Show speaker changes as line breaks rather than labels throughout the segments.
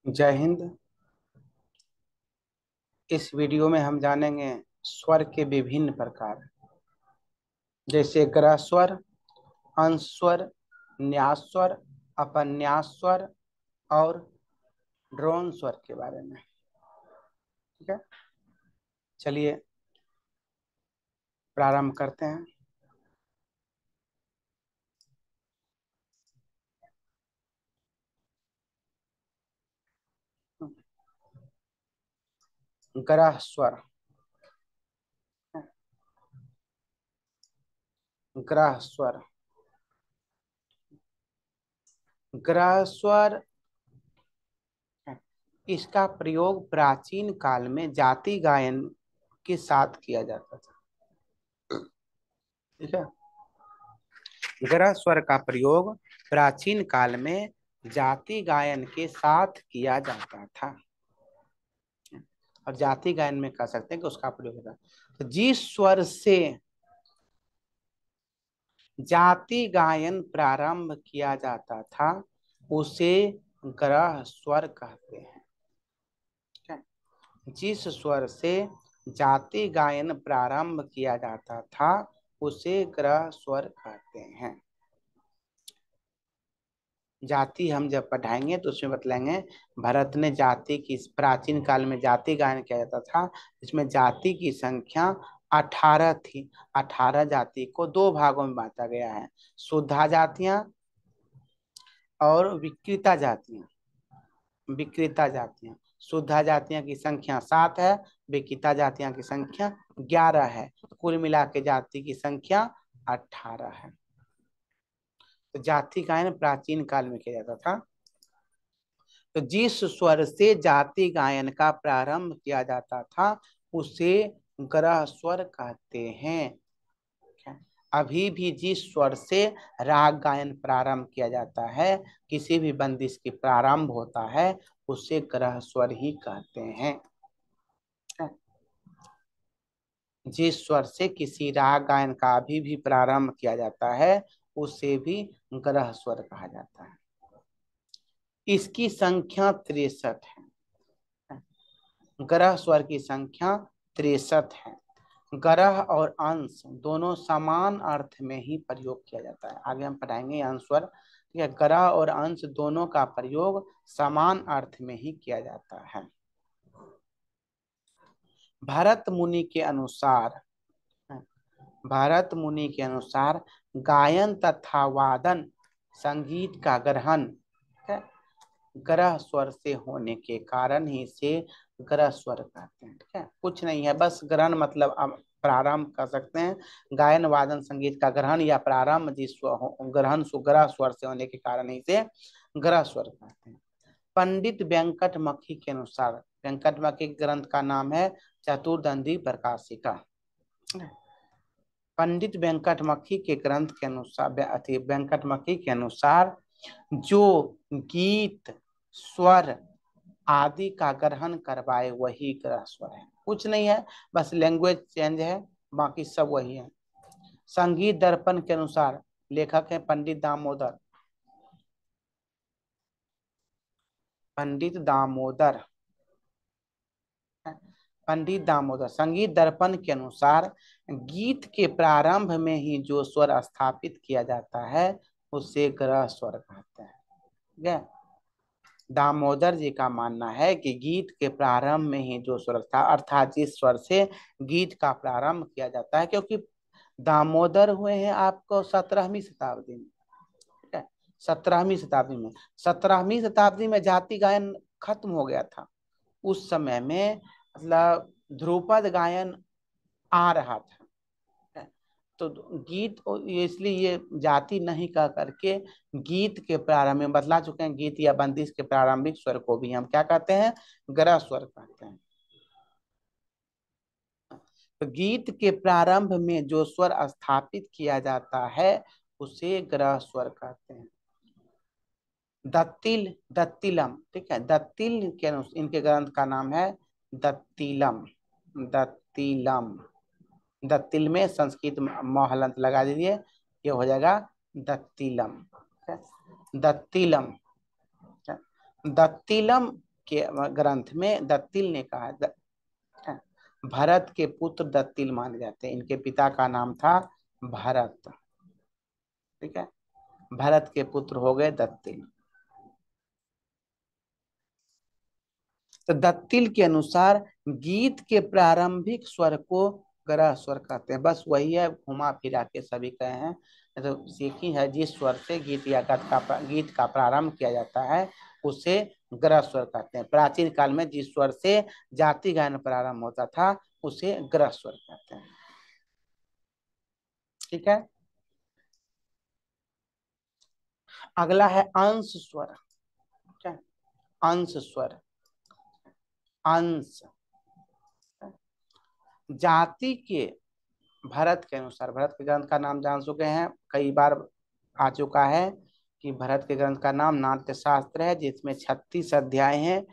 जय हिंद। इस वीडियो में हम जानेंगे स्वर के विभिन्न प्रकार, जैसे ग्रह स्वर, अंश स्वर, न्यास स्वर, अपन्यास स्वर और ड्रोन स्वर के बारे में। ठीक है, चलिए प्रारंभ करते हैं। ग्रह स्वर। ग्रह स्वर। ग्रह स्वर, इसका प्रयोग प्राचीन काल में जाति गायन के साथ किया जाता था। ठीक है, ग्रह स्वर का प्रयोग प्राचीन काल में जाति गायन के साथ किया जाता था और जाति गायन में कह सकते हैं कि उसका प्रयोग होता है। तो जिस स्वर से जाति गायन प्रारंभ किया जाता था उसे ग्रह स्वर कहते हैं। ठीक है? जिस स्वर से जाति गायन प्रारंभ किया जाता था उसे ग्रह स्वर कहते हैं। जाति हम जब पढ़ाएंगे तो उसमें बतलाएंगे भरत ने जाति की, प्राचीन काल में जाति गायन किया जाता था, इसमें जाति की संख्या 18 थी। 18 जाति को दो भागों में बांटा गया है, शुद्धा जातियां और विकृता जातियां। विकृता जातियां, शुद्धा जातियां की संख्या 7 है, विकृता जातियां की संख्या 11 है, कुल मिला के जाति की संख्या 18 है। तो जाति गायन प्राचीन काल में किया जाता था। तो जिस स्वर से जाति गायन का प्रारंभ किया जाता था उसे ग्रह स्वर कहते हैं। अभी भी जिस स्वर से राग गायन प्रारंभ किया जाता है, किसी भी बंदिश की प्रारंभ होता है, उसे ग्रह स्वर ही कहते हैं। जिस स्वर से किसी राग गायन का अभी भी प्रारंभ किया जाता है उसे भी ग्रह स्वर कहा जाता है। इसकी संख्या 63 है। ग्रह स्वर की संख्या 63 है। ग्रह और अंश दोनों समान अर्थ में ही प्रयोग किया जाता है। आगे हम पढ़ाएंगे अंश स्वर। ठीक है, ग्रह और अंश दोनों का प्रयोग समान अर्थ में ही किया जाता है। भरत मुनि के अनुसार, भरत मुनि के अनुसार गायन तथा वादन संगीत का ग्रहण ग्रह स्वर से होने के कारण ही से ग्रह स्वर कहते हैं। ठीक है, कुछ नहीं है, बस ग्रहण मतलब अब प्रारंभ कर सकते हैं। गायन वादन संगीत का ग्रहण या प्रारंभ जिस ग्रहण ग्रह स्वर से होने के कारण ही से ग्रह स्वर कहते हैं। पंडित वेंकट मक्खी के अनुसार, वेंकट मक्खी ग्रंथ का नाम है चतुर्दंडी प्रकाशिका। पंडित वेंकट मक्खी के ग्रंथ के अनुसार, वेंकट मक्खी के अनुसार जो गीत स्वर आदि का ग्रहण करवाए वही ग्रह स्वर है। कुछ नहीं है, बस लैंग्वेज चेंज है, बाकी सब वही है। संगीत दर्पण के अनुसार लेखक है पंडित दामोदर, पंडित दामोदर, पंडित दामोदर। संगीत दर्पण के अनुसार गीत के प्रारंभ में ही जो स्वर स्थापित किया जाता है उसे ग्रह स्वर कहते हैं। ठीक है, दामोदर जी का मानना है कि गीत के प्रारंभ में ही जो स्वर था, अर्थात जिस स्वर से गीत का प्रारंभ किया जाता है, क्योंकि दामोदर हुए हैं आपको 17वीं शताब्दी में। ठीक है, 17वीं शताब्दी में, 17वीं शताब्दी में जाति गायन खत्म हो गया था। उस समय में मतलब ध्रुपद गायन आ रहा था। तो गीत, इसलिए ये जाति नहीं कह करके गीत के प्रारंभ में बतला चुके हैं, गीत या बंदिश के प्रारंभिक स्वर को भी हम क्या कहते हैं, ग्रह स्वर कहते हैं। तो गीत के प्रारंभ में जो स्वर स्थापित किया जाता है उसे ग्रह स्वर कहते हैं। दत्तिल, दत्तिलम। ठीक है, दत्तिल के इनके ग्रंथ का नाम है दत्तिलम। दत्तिलम, दत्तिल में संस्कृत महलंत लगा दीजिए, ये हो जाएगा दत्तिलम। दत्तिलम, दत्तिलम के ग्रंथ में दत्तिल ने कहा भरत के पुत्र दत्तिल माने जाते हैं। इनके पिता का नाम था भरत। ठीक है, भरत के पुत्र हो गए दत्तिल। तो दत्तिल के अनुसार गीत के प्रारंभिक स्वर को ग्रह स्वर कहते हैं। बस वही है, घुमा फिरा के सभी कहे हैं। तो सीखी है, जिस स्वर से गीत या गीत का प्रारंभ किया जाता है उसे ग्रह स्वर कहते हैं। प्राचीन काल में जिस स्वर से जाति गायन प्रारंभ होता था उसे ग्रह स्वर कहते हैं। ठीक है, अगला है अंश स्वर। क्या? अंश स्वर। अंश जाति के, भरत के अनुसार, भरत के ग्रंथ का नाम जान चुके हैं, कई बार आ चुका है कि भरत के ग्रंथ का नाम नाट्य शास्त्र है, जिसमें 36 अध्याय हैं।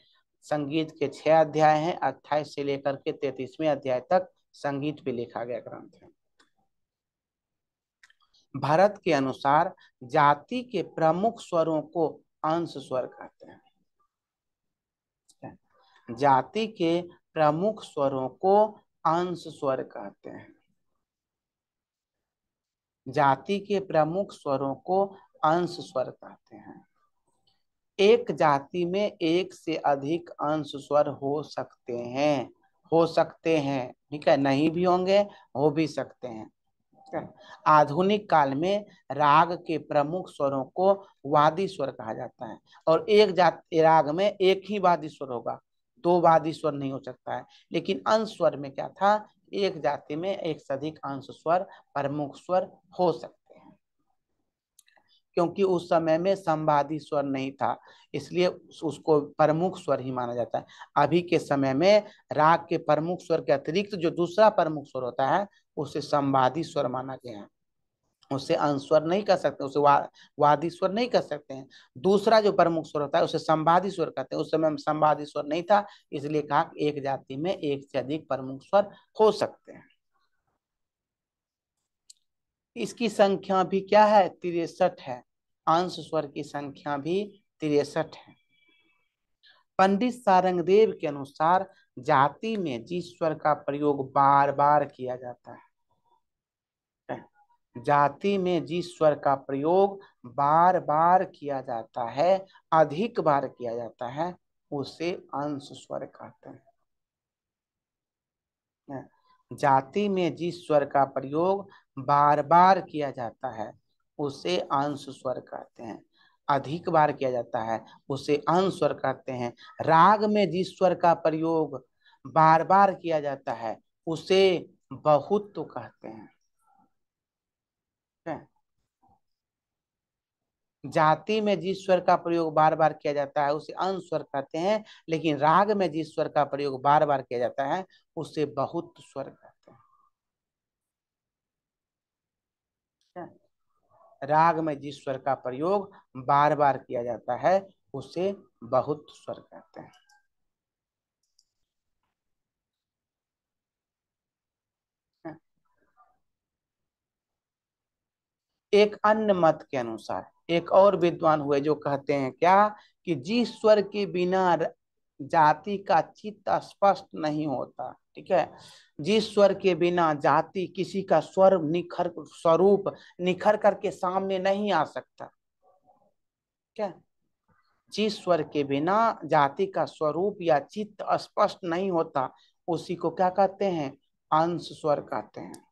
संगीत के 6 अध्याय हैं। 28 से लेकर के 33वें अध्याय तक संगीत पे लिखा गया ग्रंथ है। भरत के अनुसार जाति के प्रमुख स्वरों को अंश स्वर कहते हैं। जाति के प्रमुख स्वरों को अंश स्वर कहते हैं। जाति के प्रमुख स्वरों को अंश स्वर कहते हैं। एक जाति में एक से अधिक अंश स्वर हो सकते हैं। हो सकते हैं, ठीक है, नहीं भी होंगे, हो भी सकते हैं। आधुनिक काल में राग के प्रमुख स्वरों को वादी स्वर कहा जाता है। और एक जाति राग में एक ही वादी स्वर होगा, दो वादी स्वर नहीं हो सकता है। लेकिन अंश स्वर में क्या था, एक जाति में एक से अधिक अंश स्वर प्रमुख स्वर हो सकते हैं। क्योंकि उस समय में संवादी स्वर नहीं था, इसलिए उसको प्रमुख स्वर ही माना जाता है। अभी के समय में राग के प्रमुख स्वर के अतिरिक्त जो दूसरा प्रमुख स्वर होता है उसे संवादी स्वर माना गया है। उसे अंस्वर नहीं कर सकते, उसे वादी स्वर नहीं कर सकते हैं। दूसरा जो प्रमुख स्वर होता है उसे संवादी स्वर कहते हैं। उस समय में संवादी स्वर नहीं था, इसलिए कहा एक जाति में एक से अधिक प्रमुख स्वर हो सकते हैं। इसकी संख्या भी क्या है, 63 है। अंश स्वर की संख्या भी 63 है। पंडित सारंगदेव के अनुसार जाति में जिस स्वर का प्रयोग बार बार किया जाता है, जाति में जिस स्वर का प्रयोग बार बार किया जाता है, अधिक बार किया जाता है, उसे अंश स्वर कहते हैं। जाति में जिस स्वर का प्रयोग बार बार किया जाता है उसे अंश स्वर कहते हैं। अधिक बार किया जाता है उसे अंश स्वर कहते हैं। राग में जिस स्वर का प्रयोग बार बार किया जाता है उसे बहुत तो कहते हैं। जाति में जिस स्वर का प्रयोग बार बार किया जाता है उसे अंश स्वर कहते हैं, लेकिन राग में जिस स्वर का प्रयोग बार बार किया जाता है उसे बहुत स्वर कहते हैं। राग में जिस स्वर का प्रयोग बार बार किया जाता है उसे बहुत स्वर कहते हैं। एक अन्य मत के अनुसार एक और विद्वान हुए जो कहते हैं क्या, कि जिस स्वर के बिना जाति का चित्त स्पष्ट नहीं होता, ठीक है, जिस स्वर के बिना जाति किसी का स्वर निखर स्वरूप निखर करके सामने नहीं आ सकता, क्या, जिस स्वर के बिना जाति का स्वरूप या चित्त स्पष्ट नहीं होता उसी को क्या कहते हैं, अंश स्वर कहते हैं।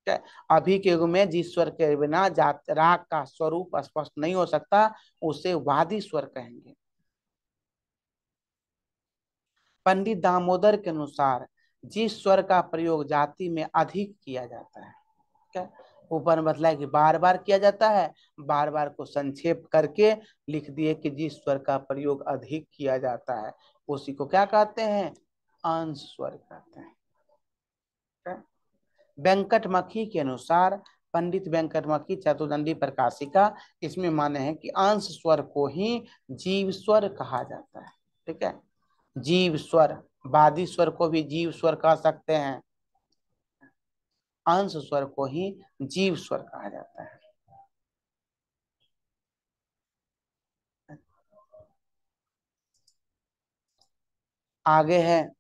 क्या? अभी के युग में जिस स्वर के बिना जात राग का स्वरूप स्पष्ट नहीं हो सकता उसे वादी स्वर कहेंगे। पंडित दामोदर के अनुसार जिस स्वर का प्रयोग जाति में अधिक किया जाता है, क्या, ऊपर में बतलाया कि बार बार किया जाता है, बार बार को संक्षेप करके लिख दिए कि जिस स्वर का प्रयोग अधिक किया जाता है उसी को क्या कहते हैं, अंश स्वर कहते हैं। क्या? वेंकटमखी के अनुसार, पंडित वेंकटमखी चतुर्दंडी प्रकाशिका, इसमें माने हैं कि अंश स्वर को ही जीव स्वर कहा जाता है। ठीक है, जीव स्वर, वादी स्वर को भी जीव स्वर कह सकते हैं, अंश स्वर को ही जीव स्वर कहा जाता है। आगे है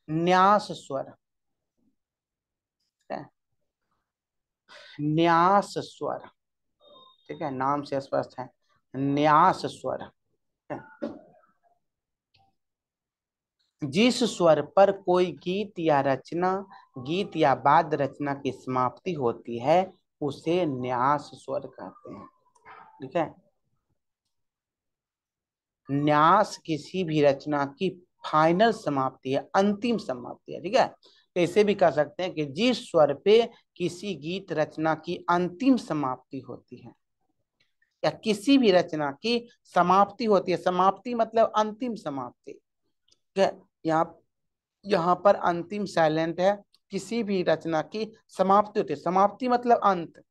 न्यास स्वर। ठीक है? न्यास स्वर। ठीक है, नाम से स्पष्ट है, न्यास स्वर। ठीक है? जिस स्वर पर कोई गीत या रचना, गीत या वाद्य रचना की समाप्ति होती है उसे न्यास स्वर कहते हैं। ठीक है? न्यास किसी भी रचना की फाइनल समाप्ति है, अंतिम समाप्ति है। ठीक है? तो इसे भी कह सकते हैं कि जिस स्वर पे किसी गीत रचना की अंतिम समाप्ति होती है, या किसी भी रचना की समाप्ति होती है, समाप्ति मतलब अंतिम समाप्ति। ठीक है? यहाँ यहाँ पर अंतिम साइलेंट है, किसी भी रचना की समाप्ति होती है, समाप्ति मतलब अंत।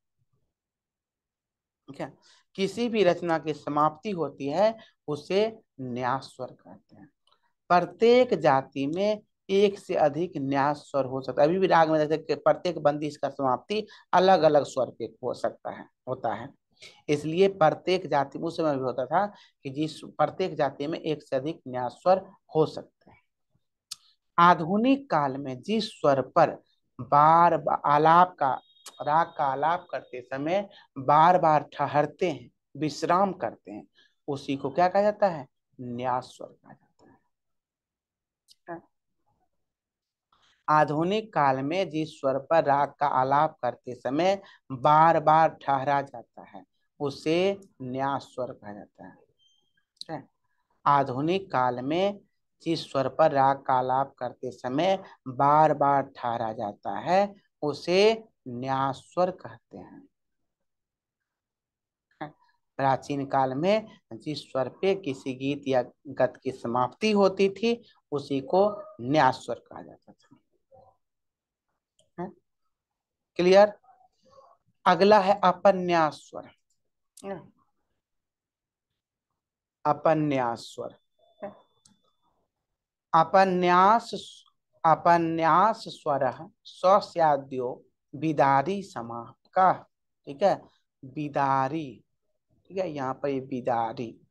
ठीक है? किसी भी रचना की समाप्ति होती है उसे न्यास स्वर कहते हैं। प्रत्येक जाति में एक से अधिक न्यास स्वर हो सकता है। अभी भी राग में जैसे कि प्रत्येक बंदिश का समाप्ति अलग अलग स्वर पे हो सकता है, होता है। इसलिए प्रत्येक जाति, उस समय भी होता था कि जिस प्रत्येक जाति में एक से अधिक न्यास स्वर हो सकते हैं। आधुनिक काल में जिस स्वर पर बार बार आलाप का, राग का आलाप करते समय बार बार ठहरते हैं, विश्राम करते हैं, उसी को क्या कहा जाता है? न्यास स्वर कहा जाता है। आधुनिक काल में जिस स्वर पर राग का आलाप करते समय बार बार ठहरा जाता है उसे न्यास स्वर कहा जाता है। ठीक है? आधुनिक काल में जिस स्वर पर राग का आलाप करते समय बार बार ठहरा जाता है उसे न्यास स्वर कहते हैं। प्राचीन काल में जिस स्वर पे किसी गीत या गत की समाप्ति होती थी उसी को न्यास स्वर कहा जाता था। क्लियर? अगला है अपन्यास स्वर। अपन्यास स्वर। अपन्यास, अपन्यास स्वर स्वस्याद्यो बिदारी समापका। ठीक है? बिदारी। ठीक है, यहाँ पर ये बिदारी,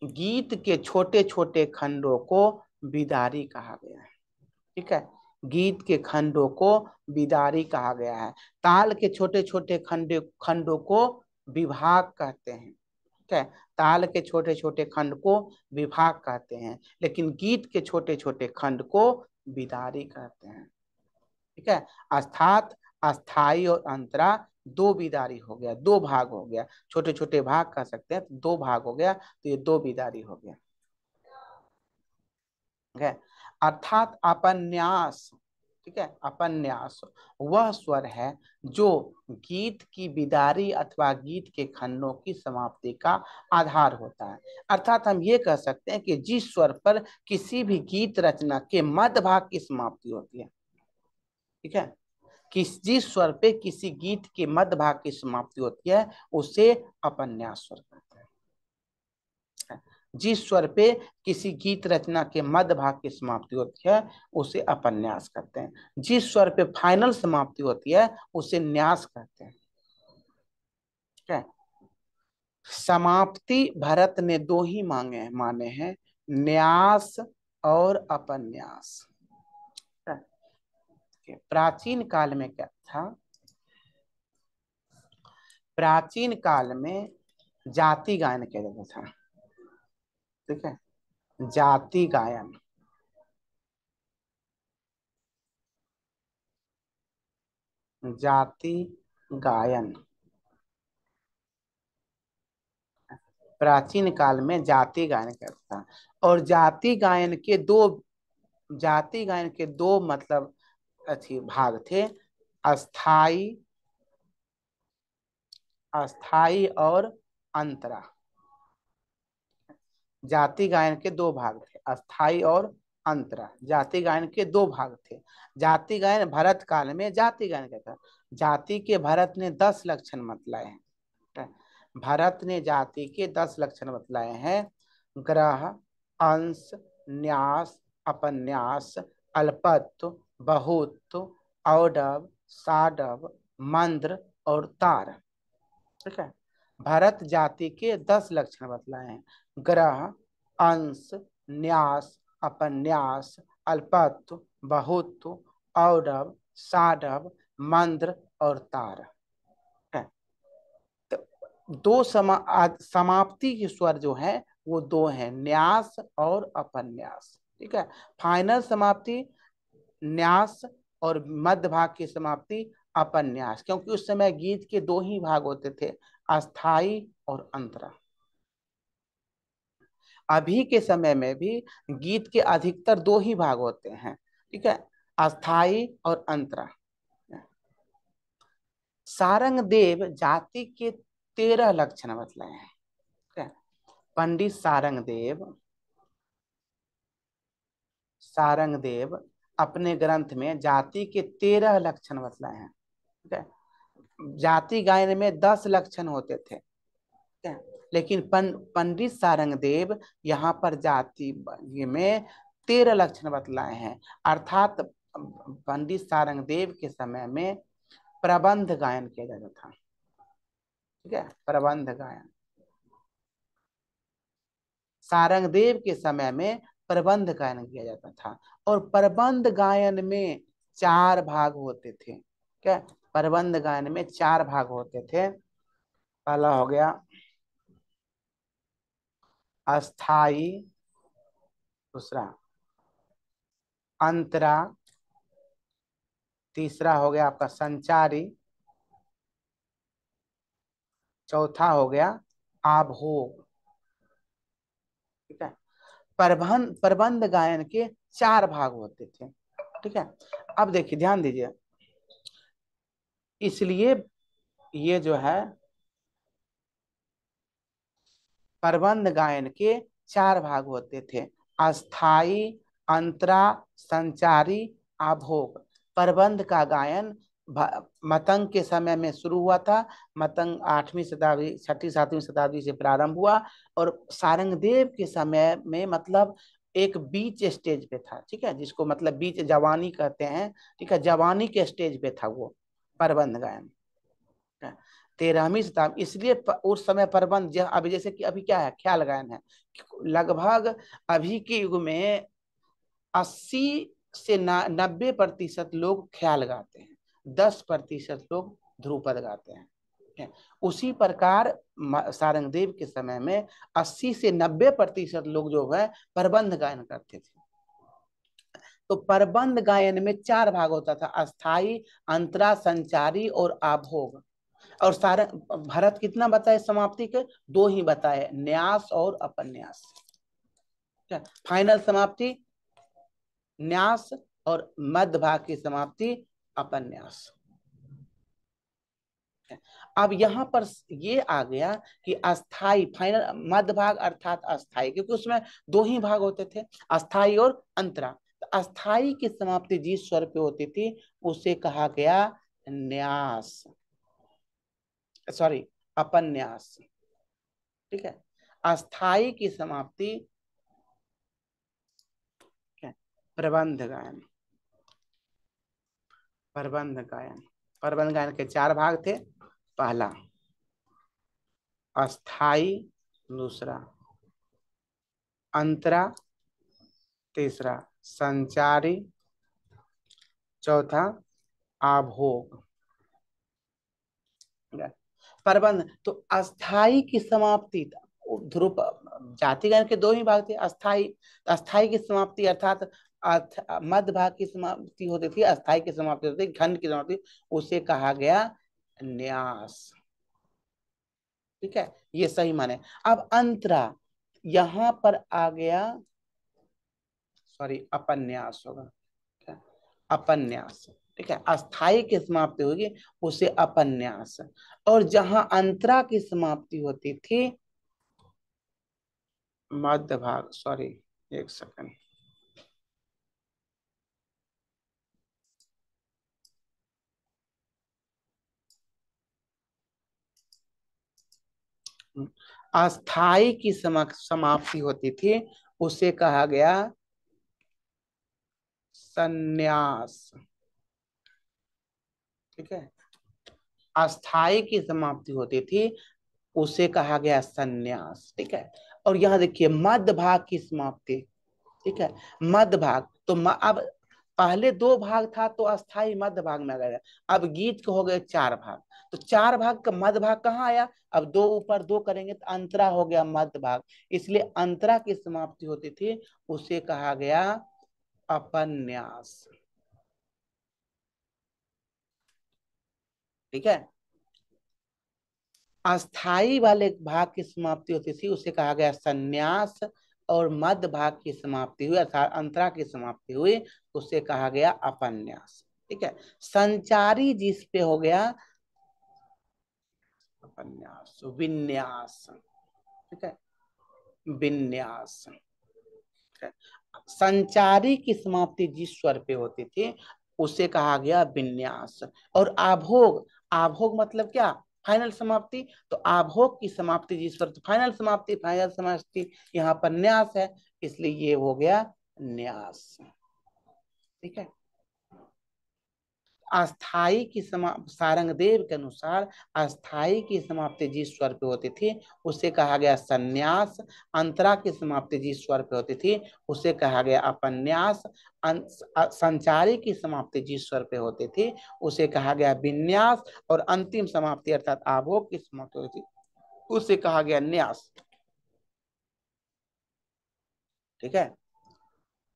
गीत के छोटे छोटे खंडों को बिदारी कहा गया है। ठीक है? गीत के खंडों को बिदारी कहा गया है। ताल के छोटे छोटे खंडों को विभाग कहते हैं। ठीक है? ताल के छोटे छोटे खंड को विभाग कहते हैं, लेकिन गीत के छोटे छोटे खंड को बिदारी कहते हैं। ठीक है? अर्थात अस्थाई और अंतरा दो बिदारी हो गया, दो भाग हो गया, छोटे छोटे भाग कह सकते हैं, तो दो भाग हो गया, तो ये दो बिदारी हो गया। ठीक है? अर्थात अपन्यास, ठीक है, अपन्यास वह स्वर है जो गीत की बिदारी अथवा गीत के खंडों की समाप्ति का आधार होता है। अर्थात हम ये कह सकते हैं कि जिस स्वर पर किसी भी गीत रचना के मध्य भाग की समाप्ति होती है, ठीक है, जिस स्वर पे किसी गीत के मध्य भाग की समाप्ति होती है उसे अपन्यास स्वर कहते हैं। जिस स्वर पे किसी गीत रचना के मध्य भाग की समाप्ति होती है उसे अपन्यास कहते हैं। जिस स्वर पे फाइनल समाप्ति होती है उसे न्यास कहते हैं। ठीक है? समाप्ति भरत ने दो ही माने हैं, न्यास और अपन्यास। प्राचीन काल में क्या था? प्राचीन काल में जाति गायन किया जाता था। ठीक है? जाति गायन, जाति गायन, प्राचीन काल में जाति गायन करता था। और जाति गायन के दो मतलब अच्छी भाग थे, अस्थाई, अस्थाई और अंतरा। जाति गायन के दो भाग थे, अस्थाई और अंतरा। जाति गायन के दो भाग थे। जाति गायन भरत काल में जाति गायन कहता, जाति के भरत ने 10 लक्षण बतलाए हैं। भरत ने जाति के 10 लक्षण बतलाए हैं, ग्रह, अंश, न्यास, अपन्यास, अल्पत्व, बहुत्व, औडव, साडव, मंद्र और तार। ठीक है? भरत जाति के 10 लक्षण बतलाए हैं, ग्रह, अंश, न्यास, अपन्यास, अल्पत्व, बहुत्व, औडव, साडव, मंद्र और तार है। तो दो समाप्ति के स्वर जो है वो दो हैं, न्यास और अपन्यास। ठीक है, फाइनल समाप्ति न्यास और मध्य भाग की समाप्ति अपन्यास, क्योंकि उस समय गीत के दो ही भाग होते थे, अस्थाई और अंतरा। अभी के समय में भी गीत के अधिकतर दो ही भाग होते हैं, ठीक है, अस्थाई और अंतरा। सारंग देव जाति के 13 लक्षण बतलाए हैं। ठीक है, पंडित सारंग देव अपने ग्रंथ में जाति के 13 लक्षण बतलाए हैं। ठीक है, जाति गायन में 10 लक्षण होते थे, ठीक है, लेकिन पंडित सारंग देव यहाँ पर जाति में 13 लक्षण बतलाए हैं। अर्थात पंडित सारंग देव के समय में प्रबंध गायन किया जाता था। ठीक है, प्रबंध गायन सारंग देव के समय में प्रबंध गायन किया जाता था, और प्रबंध गायन में 4 भाग होते थे। क्या, प्रबंध गायन में 4 भाग होते थे। पहला हो गया अस्थाई, दूसरा अंतरा, तीसरा हो गया आपका संचारी, चौथा हो गया आभोग। ठीक है, प्रबंध गायन के 4 भाग होते थे। ठीक है, अब देखिए ध्यान दीजिए, इसलिए ये जो है प्रबंध गायन के 4 भाग होते थे, अस्थाई, अंतरा, संचारी, आभोग। प्रबंध का गायन मतंग के समय में शुरू हुआ था। मतंग 8वीं शताब्दी, 6ठी 7वीं शताब्दी से प्रारंभ हुआ, और सारंगदेव के समय में मतलब एक बीच स्टेज पे था। ठीक है, जिसको मतलब बीच जवानी कहते हैं। ठीक है, जवानी के स्टेज पे था वो प्रबंध गायन। 13वीं शताब्दी, इसलिए उस समय प्रबंध अभी जैसे कि अभी क्या है, ख्याल गायन है। लगभग अभी के युग में 80 से 90% लोग ख्याल गाते हैं, 10% लोग ध्रुपद गाते हैं। उसी प्रकार सारंगदेव के समय में 80 से 90% लोग जो है प्रबंध गायन करते थे। तो प्रबंध गायन में 4 भाग होता था, अस्थाई, अंतरा, संचारी और आभोग। और सारा भरत कितना बताए समाप्ति के, 2 ही बताए, न्यास और अपन्यास। फाइनल समाप्ति न्यास, और मध्य भाग की समाप्ति अपन्यास। अब यहाँ पर ये आ गया कि अस्थाई, फाइनल, मध्य भाग अर्थात अस्थाई, क्योंकि उसमें 2 ही भाग होते थे, अस्थाई और अंतरा। तो अस्थाई की समाप्ति जिस स्वर पे होती थी उसे कहा गया न्यास, सॉरी अपन्यास। ठीक है, अस्थाई की समाप्ति प्रबंध गायन। प्रबंध गायन, प्रबंध गायन के 4 भाग थे, पहला अस्थाई, दूसरा अंतरा, तीसरा संचारी, चौथा आभोग। प्रबंध, तो अस्थाई की समाप्ति ध्रुप, जाति गायन के 2 ही भाग थे, अस्थाई। अस्थाई की समाप्ति अर्थात मध्य भाग की समाप्ति होती थी, अस्थाई की समाप्ति होती थी, खंड की समाप्ति, उसे कहा गया न्यास। ठीक है, ये सही माने। अब अंतरा, यहां पर आ गया, सॉरी अपन्यास होगा, क्या, अपन्यास। ठीक है, अस्थाई की समाप्ति होगी उसे अपन्यास, और जहां अंतरा की समाप्ति होती थी मध्य भाग, सॉरी एक सेकंड, अस्थाई की समाप्ति होती थी उसे कहा गया संन्यास। ठीक है, अस्थाई की समाप्ति होती थी उसे कहा गया संन्यास। ठीक है, और यहां देखिए मध्य भाग की समाप्ति, ठीक है। मध्य भाग तो अब पहले दो भाग था तो अस्थाई मध्य भाग में आ गया। अब गीत के हो गए चार भाग, तो चार भाग का मध्य भाग कहाँ आया? अब दो ऊपर दो करेंगे तो अंतरा हो गया मध्य भाग, इसलिए अंतरा की समाप्ति होती थी, उसे कहा गया अपन्यास। ठीक है। अस्थाई वाले भाग की समाप्ति होती थी उसे कहा गया संन्यास, और मध्य भाग की समाप्ति हुई अर्थात अंतरा की समाप्ति हुई उसे कहा गया अपन्यास। ठीक है। संचारी जिस पे हो गया अपन्यास विन्यास। ठीक है। विन्यास। ठीक है। संचारी की समाप्ति जिस स्वर पे होती थी उसे कहा गया विन्यास। और आभोग, आभोग मतलब क्या? फाइनल समाप्ति। तो आभोग की समाप्ति जिस पर, फाइनल समाप्ति, फाइनल समाप्ति यहाँ पर न्यास है, इसलिए ये हो गया न्यास। ठीक है। अस्थाई की सारंगदेव के अनुसार अस्थाई की समाप्ति जिस स्वर पे होती थी उसे कहा गया संन्यास, अंतरा की समाप्ति जिस स्वर पे होती थी उसे कहा गया अपन्यास, संचारी की समाप्ति जिस स्वर पे होती थी उसे कहा गया विन्यास, और अंतिम समाप्ति अर्थात आभोग की समाप्ति होती थी उसे कहा गया न्यास। ठीक है।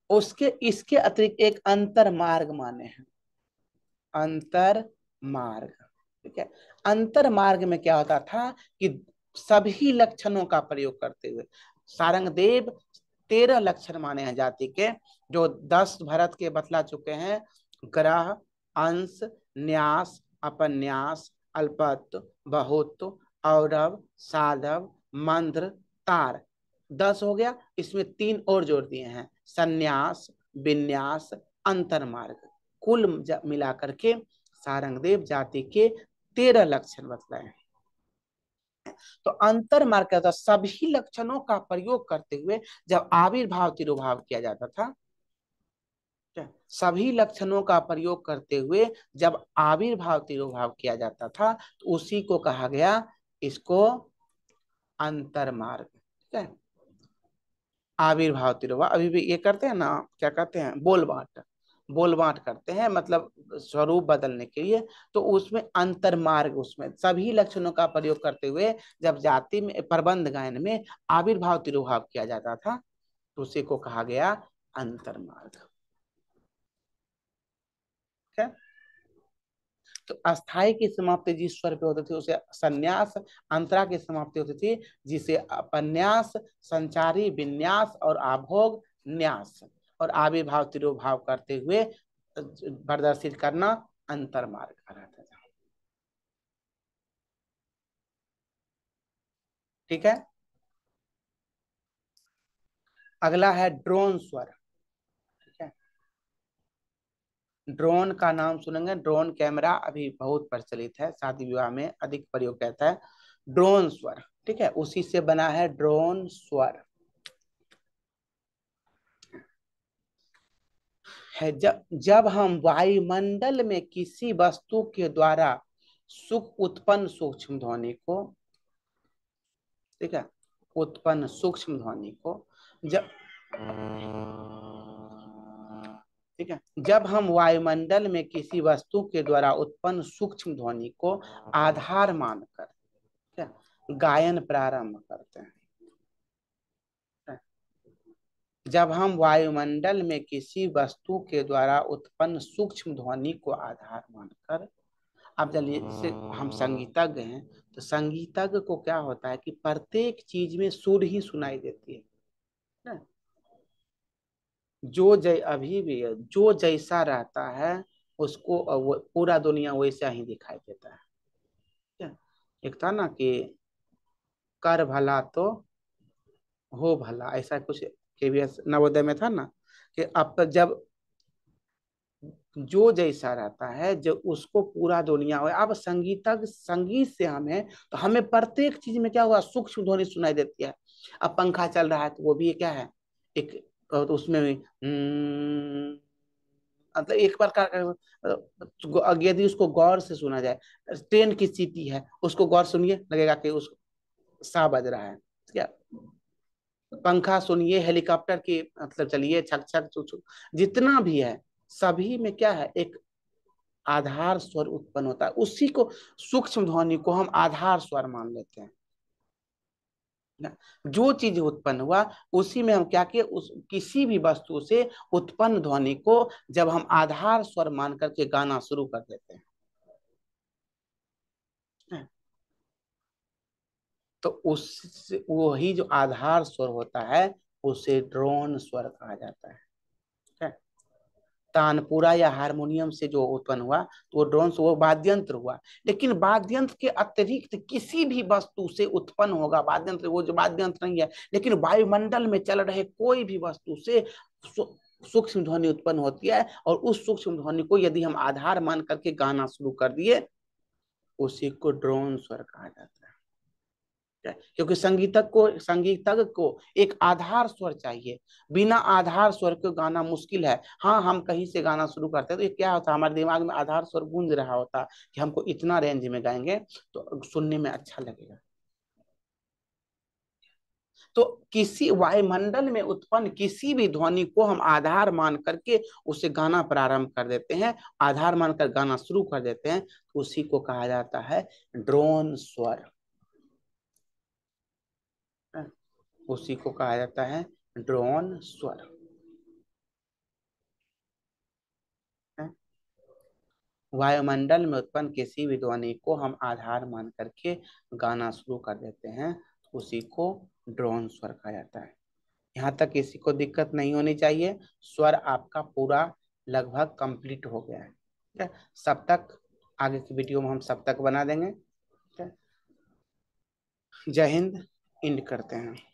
उसके इसके अतिरिक्त एक अंतर मार्ग माने हैं, अंतर मार्ग। ठीक है। अंतर मार्ग में क्या होता था कि सभी लक्षणों का प्रयोग करते हुए सारंगदेव 13 लक्षण माने हैं जाति के, जो 10 भरत के बतला चुके हैं। ग्रह, अंश, न्यास, अपन्यास, अल्पत्व, बहुत्व, औरव, साधव, मंद्र, तार। 10 हो गया, इसमें 3 और जोड़ दिए हैं, संन्यास, विन्यास, अंतर मार्ग। कुल मिलाकर के सारंगदेव जाति के 13 लक्षण बतलाए हैं। तो अंतर मार्ग क्या था? सभी लक्षणों का प्रयोग करते हुए जब आविर्भाव तिरोभाव किया जाता था, सभी लक्षणों का प्रयोग करते हुए जब आविर्भाव तिरोभाव किया जाता था तो उसी को कहा गया, इसको अंतर मार्ग। ठीक है। आविर्भाव तिरोभाव अभी भी ये करते हैं ना, क्या कहते हैं, बोल बांट, बोल बांट करते हैं, मतलब स्वरूप बदलने के लिए। तो उसमें अंतर मार्ग, उसमें सभी लक्षणों का प्रयोग करते हुए जब जाति में प्रबंध गायन में आविर्भाव तिरोभाव किया जाता था तो उसी को कहा गया अंतर मार्ग। ठीक है। तो अस्थाई की समाप्ति जिस स्वर पे होती थी उसे संन्यास, अंतरा की समाप्ति होती थी जिसे अपन्यास, संचारी विन्यास, और आभोग न्यास, और आविर्भाव तिरोभाव करते हुए प्रदर्शित करना अंतर मार्ग कहलाता था। ठीक है। अगला है ड्रोन स्वर। ठीक है। ड्रोन का नाम सुनेंगे, ड्रोन कैमरा अभी बहुत प्रचलित है, शादी विवाह में अधिक प्रयोग करता है ड्रोन स्वर। ठीक है। उसी से बना है ड्रोन स्वर। है जब हम वायुमंडल में किसी वस्तु के द्वारा सुख उत्पन्न सूक्ष्म ध्वनि को, ठीक है, उत्पन्न सूक्ष्म ध्वनि को जब, ठीक है, जब हम वायुमंडल में किसी वस्तु के द्वारा उत्पन्न सूक्ष्म ध्वनि को आधार मानकर, ठीक है, गायन प्रारंभ करते हैं, जब हम वायुमंडल में किसी वस्तु के द्वारा उत्पन्न सूक्ष्म ध्वनि को आधार मानकर, अब चलिए जैसे हम संगीतज्ञ हैं तो संगीतज्ञ को क्या होता है कि प्रत्येक चीज में सुर ही सुनाई देती है ना? जो जय अभी भी है, जो जैसा रहता है उसको वो पूरा दुनिया वैसा ही दिखाई देता है। ठीक है? एक था ना कि कर भला तो हो भला, ऐसा कुछ केवीएस नवोदय में था ना, कि अब जब जो जैसा रहता है जो उसको पूरा दुनिया हो। अब संगीतज्ञ, संगीत से हमें, तो हमें प्रत्येक चीज में क्या हुआ, सूक्ष्म ध्वनि सुनाई देती है। अब पंखा चल रहा है तो वो भी क्या है, एक, तो उसमें भी मतलब एक प्रकार का, यदि उसको गौर से सुना जाए, ट्रेन की सीटी है उसको गौर सुनिए लगेगा कि उस सा बज रहा है क्या, पंखा सुनिए, हेलीकॉप्टर की मतलब चलिए, छक छक छुक छुक, जितना भी है, सभी में क्या है, एक आधार स्वर उत्पन्न होता है, उसी को, सूक्ष्म ध्वनि को हम आधार स्वर मान लेते हैं ना। जो चीज उत्पन्न हुआ, उसी में हम क्या किए, उस किसी भी वस्तु से उत्पन्न ध्वनि को जब हम आधार स्वर मान करके गाना शुरू कर देते हैं, तो उस वही जो आधार स्वर होता है, उसे ड्रोन स्वर कहा जाता है। ठीक है? तानपुरा या हारमोनियम से जो उत्पन्न हुआ, तो वो ड्रोन, वो वाद्यंत्र हुआ। लेकिन वाद्यंत्र के अतिरिक्त किसी भी वस्तु से उत्पन्न होगा वाद्यंत्र, वो जो वाद्यंत्र नहीं है, लेकिन वायुमंडल में चल रहे कोई भी वस्तु से सूक्ष्म ध्वनि उत्पन्न होती है, और उस सूक्ष्म ध्वनि को यदि हम आधार मान करके गाना शुरू कर दिए, उसी को ड्रोन स्वर कहा जाता है। क्योंकि संगीतज्ञ को एक आधार स्वर चाहिए, बिना आधार स्वर के गाना मुश्किल है। हाँ, हम कहीं से गाना शुरू करते हैं तो ये क्या होता है, हमारे दिमाग में आधार स्वर गूंज रहा होता है कि हमको इतना रेंज में गाएंगे तो सुनने में अच्छा लगेगा। तो किसी वायुमंडल में उत्पन्न किसी भी ध्वनि को हम आधार मान करके उसे गाना प्रारंभ कर देते हैं, आधार मानकर गाना शुरू कर देते हैं, तो उसी को कहा जाता है ड्रोन स्वर। उसी को कहा जाता है ड्रोन स्वर। वायुमंडल में उत्पन्न किसी भी ध्वनि को हम आधार मान करके गाना शुरू कर देते हैं, उसी को ड्रोन स्वर कहा जाता है। यहाँ तक किसी को दिक्कत नहीं होनी चाहिए। स्वर आपका पूरा लगभग कंप्लीट हो गया है। ठीक है, सप्तक आगे की वीडियो में हम सप्तक बना देंगे। ठीक है, जय हिंद, इंड करते हैं।